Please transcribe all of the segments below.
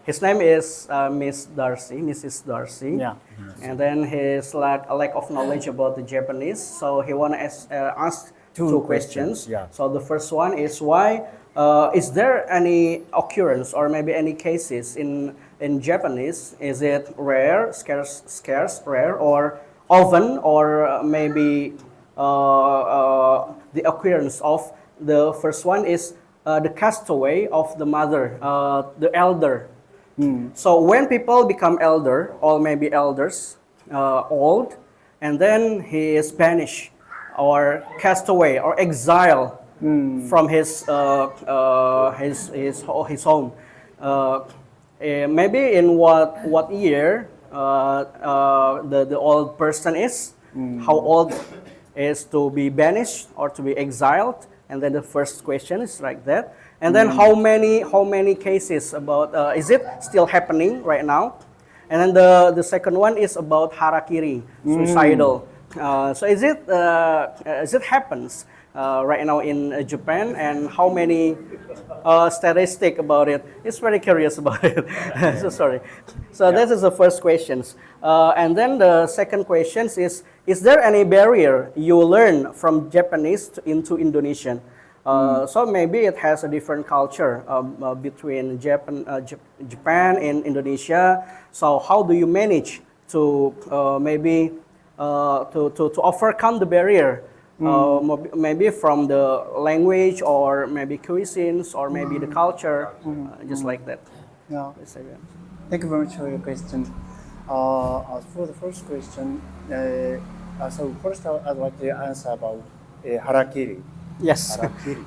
His name is Mrs. Darcy. Yeah. And then he's like a lack of knowledge about the Japanese, so he wanna ask two questions. Yeah. So the first one is why is there any occurrence or maybe any cases in Japanese? Is it rare, scarce, rare, or often, or maybe the occurrence of the first one is the castaway of the mother, the elder. So when people become elder, or maybe elders, old, and then he is banished, or cast away, or exile from his home. Maybe in what year the old person is, how old is to be banished or to be exiled, and then the first question is like that. And then how many cases about is it still happening right now? And then the second one is about harakiri, suicidal. So is it happens right now in Japan, and how many statistic about it? It's very curious about it. So sorry. So this is the first questions, and then the second questions is there any barrier you learn from Japanese into Indonesian? So maybe it has a different culture between Japan and Indonesia. So how do you manage to maybe to overcome the barrier? Maybe from the language, or maybe cuisines, or maybe the culture, just like that. Yeah. Thank you very much for your question. As for the first question, so first I'd like to answer about harakiri. Yes. Harakiri.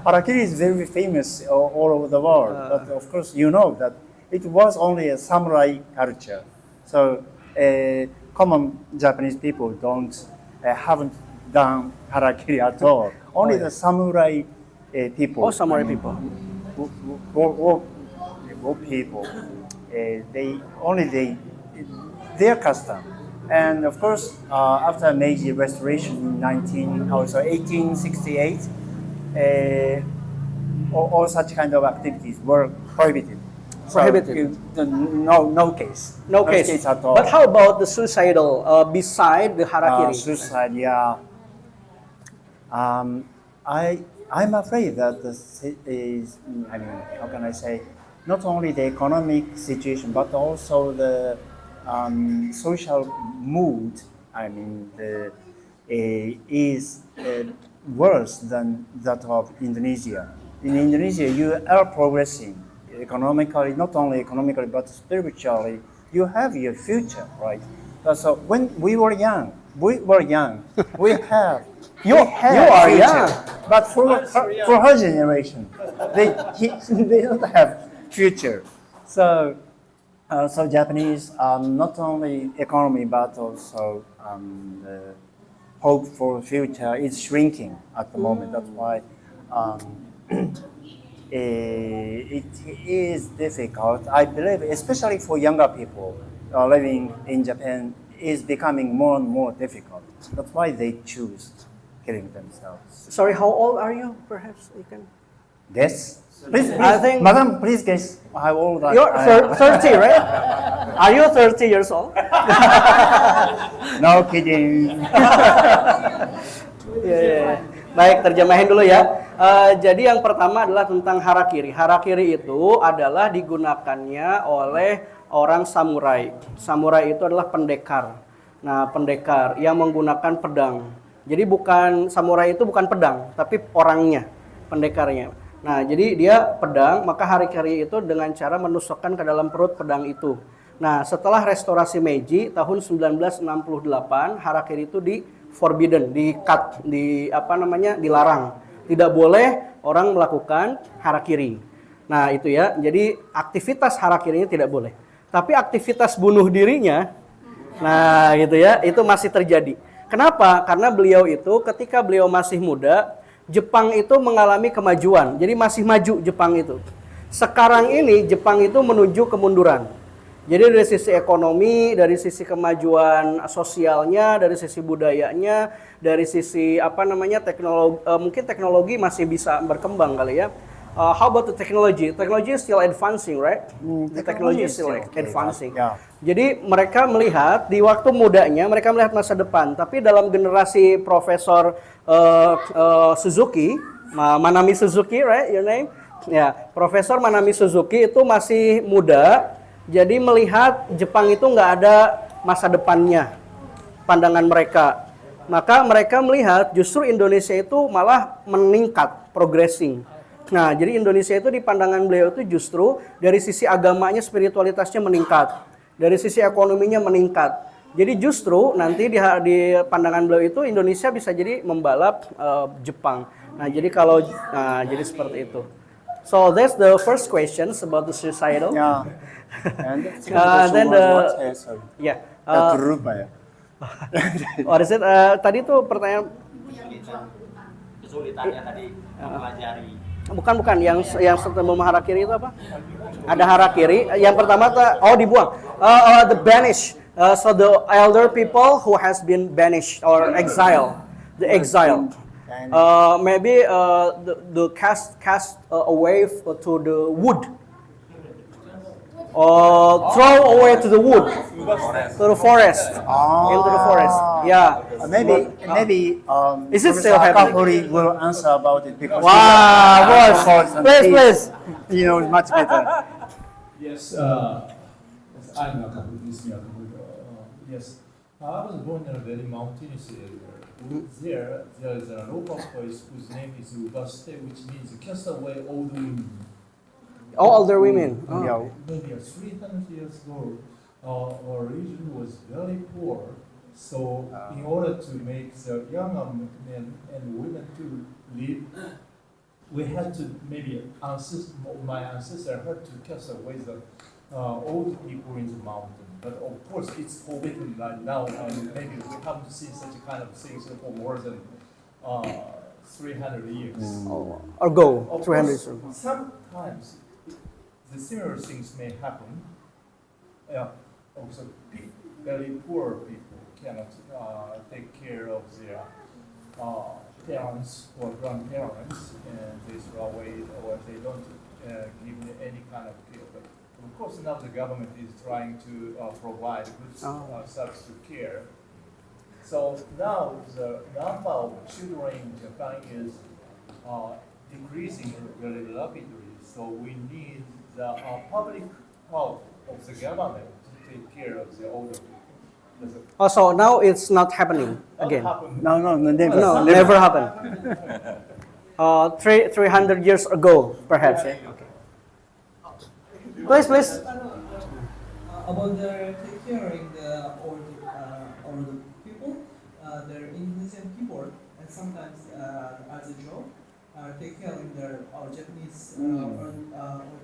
Harakiri is very famous all over the world, but of course you know that it was only a samurai culture. So common Japanese people haven't done harakiri at all. Only the samurai people. Oh, samurai people. War people. Their custom. And of course, after Meiji Restoration in 1868, all such kind of activities were prohibited. Prohibited. So, no case. No case at all. But how about the suicidal beside the harakiri? Suicide, yeah. I'm afraid that how can I say, not only the economic situation, but also the social mood, is worse than that of Indonesia. In Indonesia, you are progressing economically, not only economically, but spiritually. You have your future, right? So when we were young, we have. You are future. Young. But for her generation, they don't have future. So Japanese, not only economy, but also the hope for future is shrinking at the moment. That's why it is difficult. I believe, especially for younger people living in Japan, is becoming more and more difficult. That's why they choose killing themselves. Sorry, how old are you? Perhaps you can Guess. Please, I think, madam, please guess how old I am. You're 30, right? Are you 30 years old? No kidding. Yeah. Baik, terjemahin dulu ya. Jadi yang pertama adalah tentang harakiri. Harakiri itu adalah digunakannya oleh orang samurai. Samurai itu adalah pendekar. Nah, pendekar yang menggunakan pedang. Jadi samurai itu bukan pedang, tapi orangnya, pendekarnya. Nah, jadi dia pedang, maka harakiri itu dengan cara menusukkan ke dalam perut pedang itu. Nah, setelah restorasi Meiji tahun 1968, harakiri itu forbidden, dilarang. Tidak boleh orang melakukan harakiri. Nah, itu ya. Jadi aktivitas harakirinya tidak boleh. Tapi aktivitas bunuh dirinya, nah gitu ya, itu masih terjadi. Kenapa? Karena beliau itu ketika beliau masih muda, Jepang itu mengalami kemajuan. Jadi masih maju Jepang itu. Sekarang ini Jepang itu menuju kemunduran. Jadi dari sisi ekonomi, dari sisi kemajuan sosialnya, dari sisi budayanya, dari sisi teknologi, mungkin teknologi masih bisa berkembang kali ya. how about the technology? Technology is still advancing, right? The technology is still okay, advancing. yeah. Jadi mereka melihat di waktu mudanya, mereka melihat masa depan. Tapi dalam generasi Profesor Suzuki, Manami Suzuki, right? Your name? Ya, Profesor Manami Suzuki itu masih muda. Jadi melihat Jepang itu nggak ada masa depannya, pandangan mereka. Maka mereka melihat justru Indonesia itu malah meningkat, progressing. Nah, jadi Indonesia itu di pandangan beliau itu justru dari sisi agamanya, spiritualitasnya meningkat. Dari sisi ekonominya meningkat. Jadi justru nanti di pandangan beliau itu Indonesia bisa jadi membalap Jepang. Nah, jadi jadi seperti itu. So that's the first question about the suicidal. Yeah. And Then yeah. Terlupa ya. What is it? Tadi tuh pertanyaan kesulitannya tadi mempelajari. Bukan yang sebelum harakiri itu apa? Ada harakiri. Yang pertama dibuang. The banish. So the elder people who has been banished or exile, the exile. Maybe the cast away to the wood. Throw away to the wood, to the forest, into the forest. Yeah. Maybe. Is it still happening? Will answer about it because. Wow, boss, please. You know much better. Yes, I'm a couple this year. Yes, I was born in a very mountainous area. There is a local place whose name is Ubaste, which means cast away old women. All older women. Oh. Yeah. Maybe 300 years ago, our region was very poor. So, in order to make the young men and women to live, we had to my ancestor had to cast away the old people in the mountain. But of course, it's forbidden right now, and maybe we haven't seen such a kind of things for more than 300 years. Ago, 300 years ago. Sometimes the similar things may happen. Also, very poor people cannot take care of their parents or grandparents, and they throw away or they don't give any kind of care. But of course, now the government is trying to provide good service to care. So now the number of children in Japan is decreasing very rapidly. So we need the public help of the government to take care of the older people. So now it's not happening again. No, never. No, never happened. 300 years ago, perhaps. Yeah? Okay. Please. About the take caring the older people, they're Indonesian people, and sometimes as a job, take care of our Japanese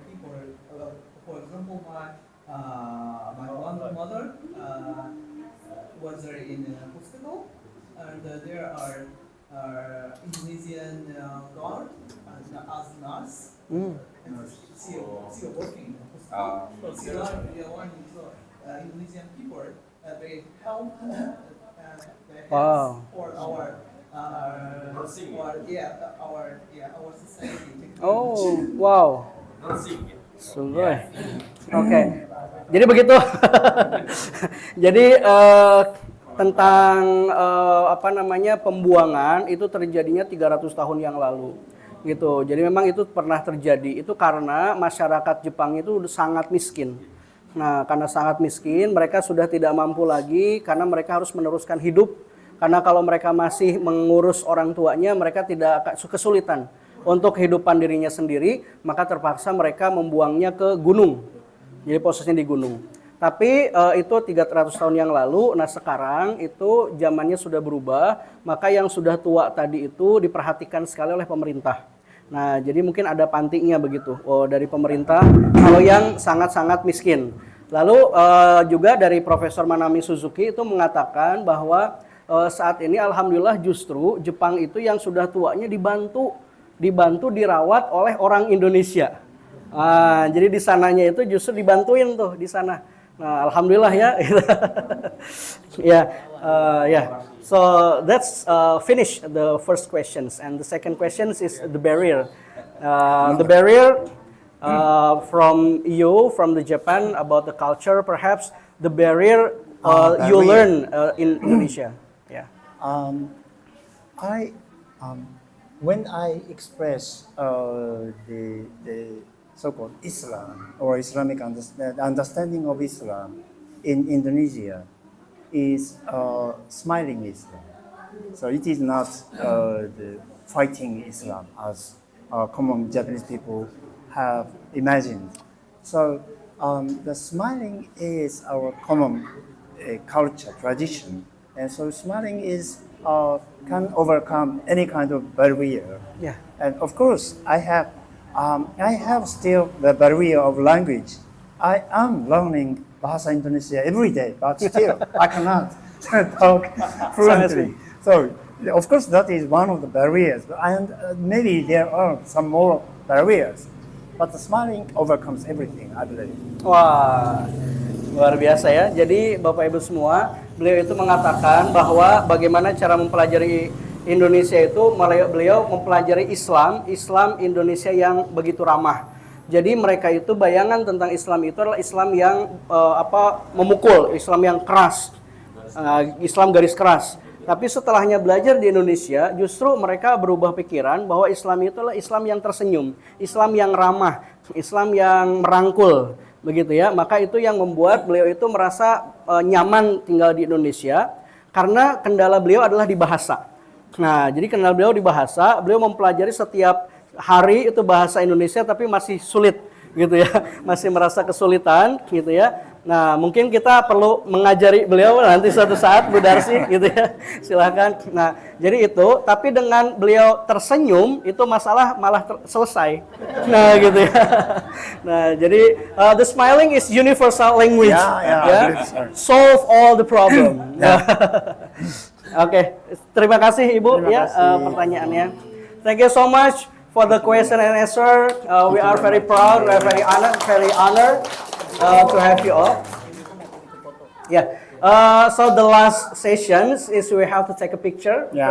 people. For example, my grandmother was there in a hospital, and there are Indonesian guard as nurse. And she working in the hospital. So there are one Indonesian people. They help. Wow. For our society. Oh, wow. Sungguh. Oke. Jadi begitu. Jadi tentang pembuangan itu terjadinya 300 tahun yang lalu. Gitu. Jadi memang itu pernah terjadi. Itu karena masyarakat Jepang itu sangat miskin. Nah, karena sangat miskin, mereka sudah tidak mampu lagi karena mereka harus meneruskan hidup. Karena kalau mereka masih mengurus orang tuanya, mereka tidak kesulitan untuk kehidupan dirinya sendiri, maka terpaksa mereka membuangnya ke gunung. Jadi posisinya di gunung. Tapi itu 300 tahun yang lalu. Nah, sekarang itu zamannya sudah berubah, maka yang sudah tua tadi itu diperhatikan sekali oleh pemerintah. Nah, jadi mungkin ada pantinya begitu dari pemerintah kalau yang sangat-sangat miskin. Lalu juga dari Profesor Manami Suzuki itu mengatakan bahwa saat ini alhamdulillah justru Jepang itu yang sudah tuanya dibantu dirawat oleh orang Indonesia. Jadi di sananya itu justru dibantuin tuh di sana. Nah, alhamdulillah ya. So that's finish the first questions, and the second question is the barrier. The barrier from you, from the Japan, about the culture, perhaps the barrier you Barrier. learn in Indonesia. Yeah. When I express the so-called Islam or Islamic understanding of Islam in Indonesia is smiling Islam. So it is not the fighting Islam as common Japanese people have imagined. So the smiling is our common culture, tradition. And so smiling is can overcome any kind of barrier. Yeah. And of course, I have still the barrier of language. I am learning Bahasa Indonesia every day, but still I cannot talk fluently. So of course, that is one of the barriers. And maybe there are some more barriers. But the smiling overcomes everything, I believe. Wah, luar biasa ya. Jadi Bapak Ibu semua, beliau itu mengatakan bahwa bagaimana cara mempelajari Indonesia itu, beliau mempelajari Islam Indonesia yang begitu ramah. Jadi mereka itu bayangan tentang Islam itu adalah Islam yang memukul, Islam yang keras, Islam garis keras. Tapi setelahnya belajar di Indonesia, justru mereka berubah pikiran bahwa Islam itu adalah Islam yang tersenyum, Islam yang ramah, Islam yang merangkul, begitu ya. Maka itu yang membuat beliau itu merasa nyaman tinggal di Indonesia, karena kendala beliau adalah di bahasa. Nah, jadi kendala beliau di bahasa, beliau mempelajari setiap hari itu bahasa Indonesia, tapi masih sulit, gitu ya, masih merasa kesulitan, gitu ya. Nah, mungkin kita perlu mengajari beliau nanti suatu saat, Bu Darsi, gitu ya. Silakan. Nah, jadi itu, tapi dengan beliau tersenyum, itu masalah malah selesai. Nah, gitu ya. Nah, jadi the smiling is universal language. Yeah. Solve all the problem. Oke, terima kasih Ibu Terima kasih. Pertanyaannya. Thank you so much for the question and answer. We are very proud, we are very honored to have you all. Yeah. So the last sessions is we have to take a picture. Yeah.